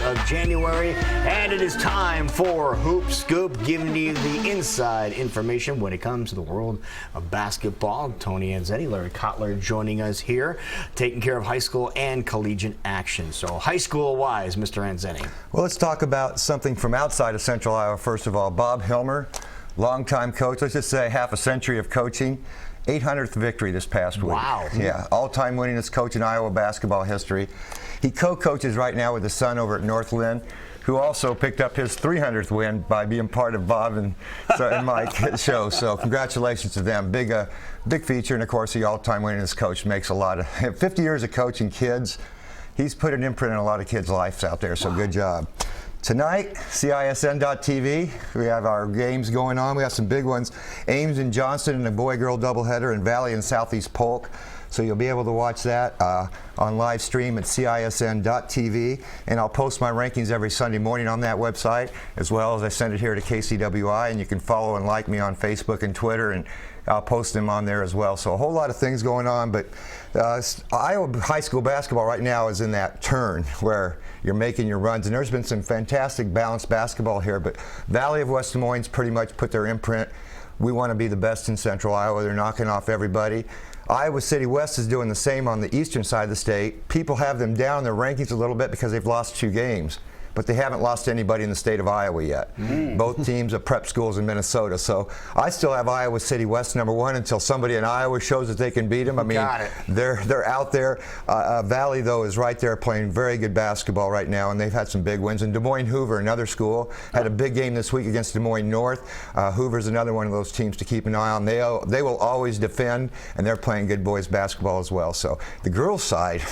of January, and it is time for Hoop Scoop, giving you the inside information when it comes to the world of basketball. Tony Atzeni, Larry Cotlar joining us here, taking care of high school and collegiate action. So high school-wise, Mr. Atzeni. Well, let's talk about something from outside of Central Iowa, first of all. Bob Hilmer, longtime coach, let's just say half a century of coaching. 800th victory this past week. Wow. Yeah, all-time winningest coach in Iowa basketball history. He co-coaches right now with his son over at Northland, who also picked up his 300th win by being part of Bob and Mike's show. So congratulations to them. Big feature, and of course the all-time winningest coach makes a lot of 50 years of coaching kids. He's put an imprint in a lot of kids' lives out there, so good job. Tonight, CISN.TV, we have our games going on. We have some big ones. Ames and Johnston in a boy-girl doubleheader, and Valley and Southeast Polk. So you'll be able to watch that on live stream at CISN.TV. And I'll post my rankings every Sunday morning on that website, as well as I send it here to KCWI. And you can follow and like me on Facebook and Twitter, and I'll post them on there as well. So a whole lot of things going on, but Iowa high school basketball right now is in that turn where you're making your runs, and there's been some fantastic balanced basketball here, but Valley of West Des Moines pretty much put their imprint. We want to be the best in Central Iowa. They're knocking off everybody. Iowa City West is doing the same on the eastern side of the state. People have them down in their rankings a little bit because they've lost 2 games. But they haven't lost to anybody in the state of Iowa yet. Both teams are prep schools in Minnesota. So I still have Iowa City West #1 until somebody in Iowa shows that they can beat them. I mean, they're out there. Valley, though, is right there playing very good basketball right now, and they've had some big wins. And Des Moines Hoover, another school, had a big game this week against Des Moines North. Hoover's another one of those teams to keep an eye on. They will always defend, and they're playing good boys basketball as well. So the girls' side,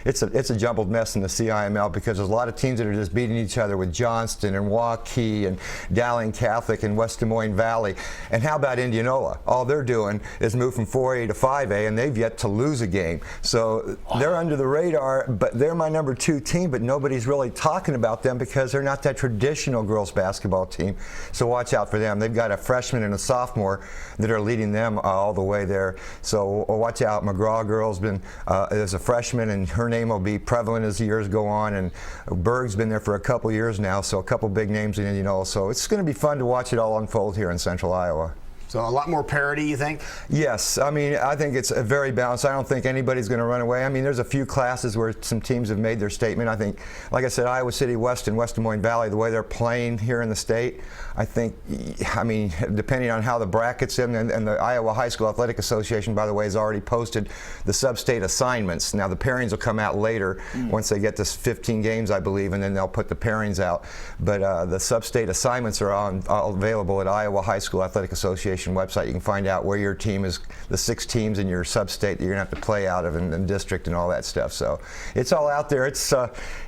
it's a jumbled mess in the CIML because there's a lot of teams that are just beating each other with Johnston and Waukee and Dowling Catholic and West Des Moines Valley. And how about Indianola? All they're doing is move from 4A to 5A, and they've yet to lose a game. So they're under the radar, but they're my #2 team, but nobody's really talking about them because they're not that traditional girls basketball team. So watch out for them. They've got a freshman and a sophomore that are leading them all the way there. So watch out. McGraw girl's been is a freshman, and her name will be prevalent as the years go on. And Berg's been there for a couple years now, so a couple big names in Indianola. So it's going to be fun to watch it all unfold here in Central Iowa. So a lot more parity, you think? Yes. I mean, I think it's very balanced. I don't think anybody's going to run away. I mean, there's a few classes where some teams have made their statement. I think, like I said, Iowa City West and West Des Moines Valley, the way they're playing here in the state, I mean, depending on how the brackets in, and the Iowa High School Athletic Association, by the way, has already posted the sub-state assignments. Now, the pairings will come out later once they get to 15 games, I believe, and then they'll put the pairings out. But the sub-state assignments are available at Iowa High School Athletic Association website. You can find out where your team is, the 6 teams in your sub-state that you're going to have to play out of in district and all that stuff. So it's all out there. It's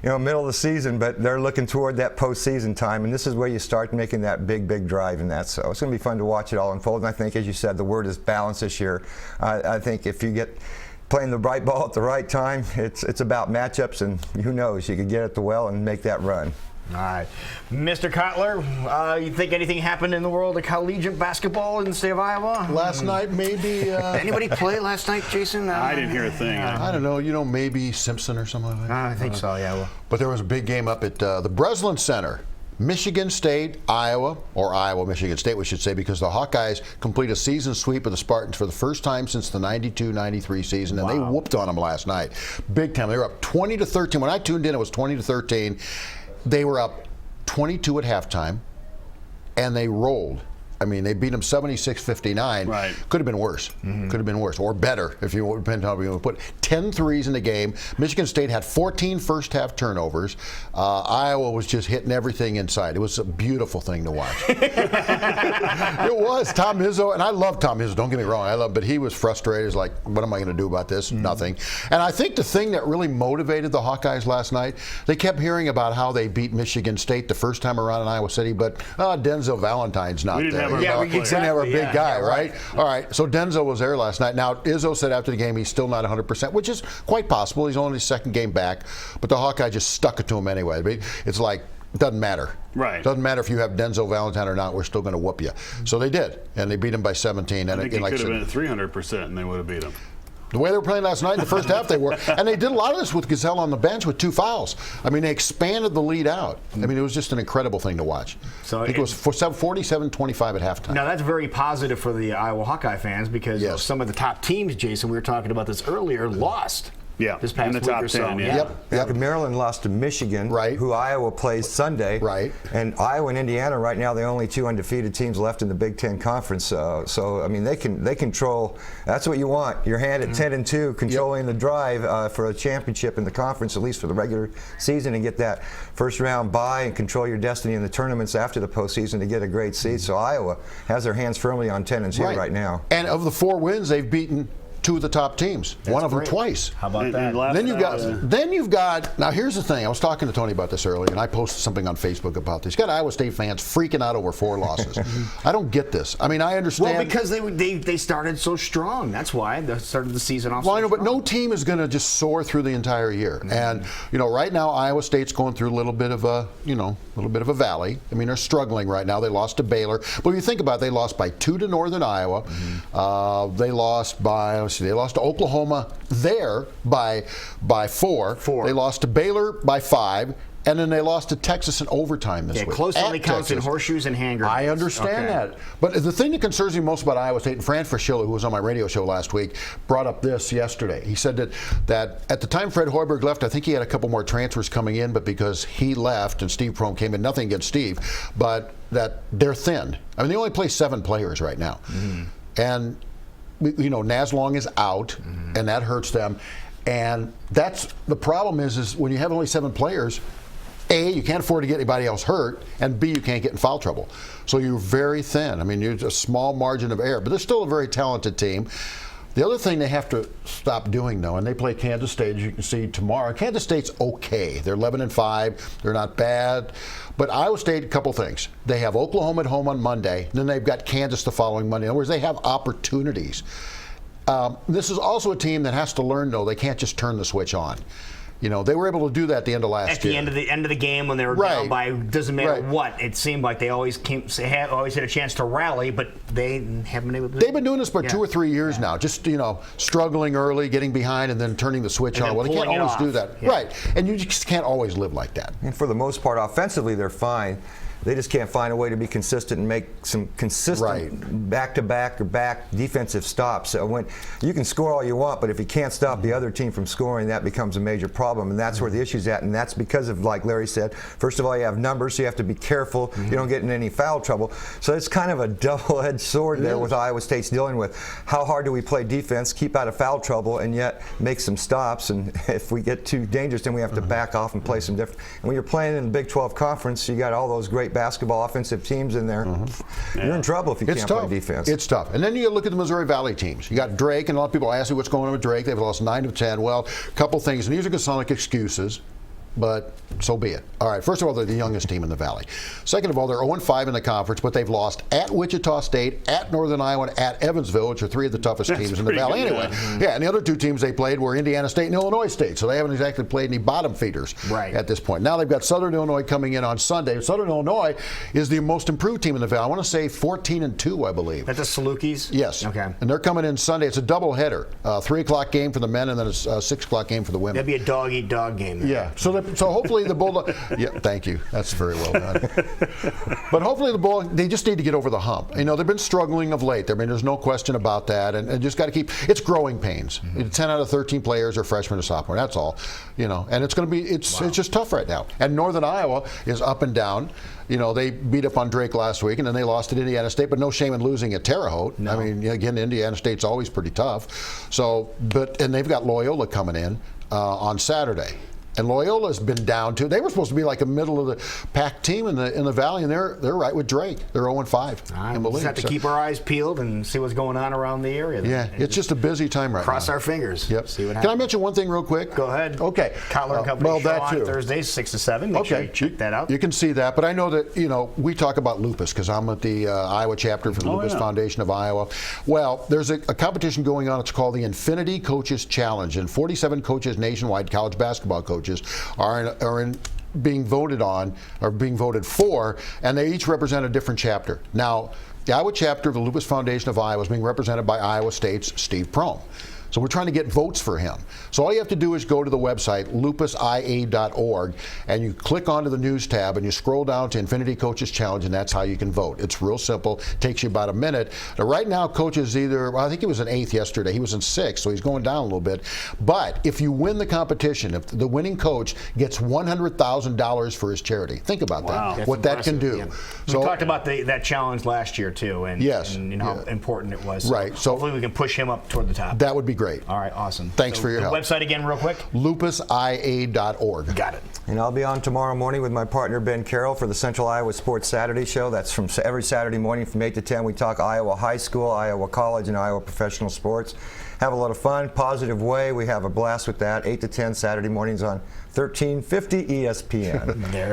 middle of the season, but they're looking toward that postseason time, and this is where you start making that big drive in that. So it's going to be fun to watch it all unfold. And I think, as you said, the word is balance this year. I think if you get playing the right ball at the right time, it's about matchups, and who knows, you could get at the well and make that run. All right. Mr. Cotlar, you think anything happened in the world of collegiate basketball in the state of Iowa? Last night, maybe. Anybody play last night, Jason? I didn't hear a thing. I don't know. Maybe Simpson or something like that. I think so, yeah. Well. But there was a big game up at the Breslin Center. Michigan State, Iowa, or Iowa, Michigan State, we should say, because the Hawkeyes complete a season sweep of the Spartans for the first time since the 92-93 season, and they whooped on them last night. Big time. They were up 20-13. When I tuned in, it was 20-13. They were up 22 at halftime, and they rolled. I mean, they beat them 76-59. Right. Could have been worse. Could have been worse, or better, if you depend on how you want to put it. 10 threes in the game. Michigan State had 14 first-half turnovers. Iowa was just hitting everything inside. It was a beautiful thing to watch. It was. Tom Izzo, and I love Tom Izzo, don't get me wrong, but he was frustrated. He's like, what am I going to do about this? Nothing. And I think the thing that really motivated the Hawkeyes last night, they kept hearing about how they beat Michigan State the first time around in Iowa City, but Denzel Valentine's not there. Yeah, we didn't have our big guy, right? All right, so Denzel was there last night. Now, Izzo said after the game he's still not 100%, which is quite possible. He's only his second game back, but the Hawkeye just stuck it to him anyway. I mean, it's like, doesn't matter. Right. Doesn't matter if you have Denzel Valentine or not, we're still going to whoop you. So they did, and they beat him by 17. I and think again, he like could have been at 300%, and they would have beat him. The way they were playing last night in the first half, they were. And they did a lot of this with Gazelle on the bench with 2 fouls. I mean, they expanded the lead out. I mean, it was just an incredible thing to watch. So I think it was 47-25 at halftime. Now, that's very positive for the Iowa Hawkeye fans because some of the top teams, Jason, we were talking about this earlier, lost. Yeah, this past in the week top or so. 10, yeah. Yep. Maryland lost to Michigan, right, who Iowa plays Sunday. Right. And Iowa and Indiana right now, the only 2 undefeated teams left in the Big Ten Conference. So I mean, they control. That's what you want. Your hand at 10-2, controlling the drive for a championship in the conference, at least for the regular season, and get that first round bye and control your destiny in the tournaments after the postseason to get a great seed. So Iowa has their hands firmly on 10-2 right now. And of the 4 wins, they've beaten 2 of the top teams. One of them twice. How about that? Then you've got. Now here's the thing. I was talking to Tony about this earlier, and I posted something on Facebook about this. You got Iowa State fans freaking out over 4 losses. I don't get this. I mean, I understand. Well, because they started so strong. That's why they started the season off. Well, I know, so but no team is going to just soar through the entire year. And right now Iowa State's going through a little bit of a valley. I mean, they're struggling right now. They lost to Baylor, but if you think about it, they lost by 2 to Northern Iowa. They lost to Oklahoma there by 4. They lost to Baylor by 5. And then they lost to Texas in overtime this week. Close only counts in horseshoes and hand grenades. I understand that. But the thing that concerns me most about Iowa State, and Fran Fraschilla, who was on my radio show last week, brought up this yesterday. He said that at the time Fred Hoiberg left, I think he had a couple more transfers coming in, but because he left and Steve Prohm came in, nothing against Steve, but that they're thin. I mean, they only play 7 players right now. And, Naslong is out, and that hurts them. And that's the problem is when you have only 7 players, A, you can't afford to get anybody else hurt, and B, you can't get in foul trouble. So you're very thin. I mean, you're a small margin of error, but they're still a very talented team. The other thing they have to stop doing, though, and they play Kansas State, as you can see, tomorrow. Kansas State's okay. They're 11-5. They're not bad. But Iowa State, a couple things. They have Oklahoma at home on Monday, and then they've got Kansas the following Monday. In other words, they have opportunities. This is also a team that has to learn, though, they can't just turn the switch on. They were able to do that at the end of last year. At the end of the game when they were down by doesn't matter what. It seemed like they always had a chance to rally, but they haven't been able to. They've been doing this for 2 or 3 years now. Just struggling early, getting behind, and then turning the switch on. Well, they can't always do that, right? And you just can't always live like that. And for the most part, offensively, they're fine. They just can't find a way to be consistent and make some consistent back-to-back or back defensive stops. So when you can score all you want, but if you can't stop the other team from scoring, that becomes a major problem. And that's where the issue's at. And that's because of, like Larry said, first of all, you have numbers, so you have to be careful. You don't get in any foul trouble. So it's kind of a double-edged sword there with Iowa State's dealing with. How hard do we play defense, keep out of foul trouble, and yet make some stops? And if we get too dangerous, then we have to back off and play some different. And when you're playing in the Big 12 Conference, you got all those great basketball offensive teams in there. You're in trouble if you can't play defense. It's tough. And then you look at the Missouri Valley teams. You got Drake, and a lot of people ask me what's going on with Drake. They've lost 9 of 10. Well, a couple things, and these are going to sound like excuses, but so be it. All right, first of all, they're the youngest team in the Valley. Second of all, they're 0-5 in the conference, but they've lost at Wichita State, at Northern Iowa, and at Evansville, which are 3 of the toughest teams in the Valley anyway. Yeah, and the other 2 teams they played were Indiana State and Illinois State, so they haven't exactly played any bottom feeders at this point. Now they've got Southern Illinois coming in on Sunday. Southern Illinois is the most improved team in the Valley. I want to say 14-2, I believe. That's the Salukis? Yes. Okay. And they're coming in Sunday. It's a doubleheader, 3 o'clock game for the men, and then it's a 6 o'clock game for the women. That'd be a dog-eat-dog game. Then. Yeah. So hopefully the Bulldogs. Yeah, thank you. That's very well done. But hopefully the Bulldogs, they just need to get over the hump. They've been struggling of late. I mean, there's no question about that, and just got to keep. It's growing pains. 10 out of 13 players are freshmen or sophomore. That's all. And it's going to be. It's just tough right now. And Northern Iowa is up and down. They beat up on Drake last week, and then they lost at Indiana State, but no shame in losing at Terre Haute. No. I mean, again, Indiana State's always pretty tough. And they've got Loyola coming in on Saturday. And Loyola's been down too. They were supposed to be like a middle of the pack team in the Valley, and they're right with Drake. They're 0-5. We'll just have to keep our eyes peeled and see what's going on around the area. Yeah, it's just a busy time right now. Cross our fingers. Yep. See what happens. Can I mention one thing real quick? Go ahead. Okay. Cotlar and Company show on Thursdays, 6 to 7. Make sure you check that out. You can see that, but I know that we talk about lupus because I'm at the Iowa chapter for the Lupus Foundation of Iowa. Well, there's a competition going on. It's called the Infinity Coaches Challenge, and 47 coaches nationwide, college basketball coaches, are being voted on or being voted for, and they each represent a different chapter. Now, the Iowa chapter of the Lupus Foundation of Iowa is being represented by Iowa State's Steve Prohm. So we're trying to get votes for him. So all you have to do is go to the website, lupusia.org, and you click onto the news tab and you scroll down to Infinity Coaches Challenge, and that's how you can vote. It's real simple. Takes you about a minute. Now, right now, Coach is well, I think he was in 8th yesterday. He was in 6th, so he's going down a little bit. But if you win the competition, if the winning coach gets $100,000 for his charity, think about Wow. that. That's What that impressive. can do. Yeah. So, We talked about that challenge last year too, and, Yes. and you know how important it was. So Right. So hopefully we can push him up toward the top. that would be great. All right, awesome. Thanks for your the help. Website again, real quick. lupusia.org. Got it. And I'll be on tomorrow morning with my partner Ben Carroll for the Central Iowa Sports Saturday Show. That's from every Saturday morning from 8 to 10. We talk Iowa high school, Iowa college, and Iowa professional sports. Have a lot of fun, positive way. We have a blast with that. 8 to 10 Saturday mornings on 1350 ESPN. There it is.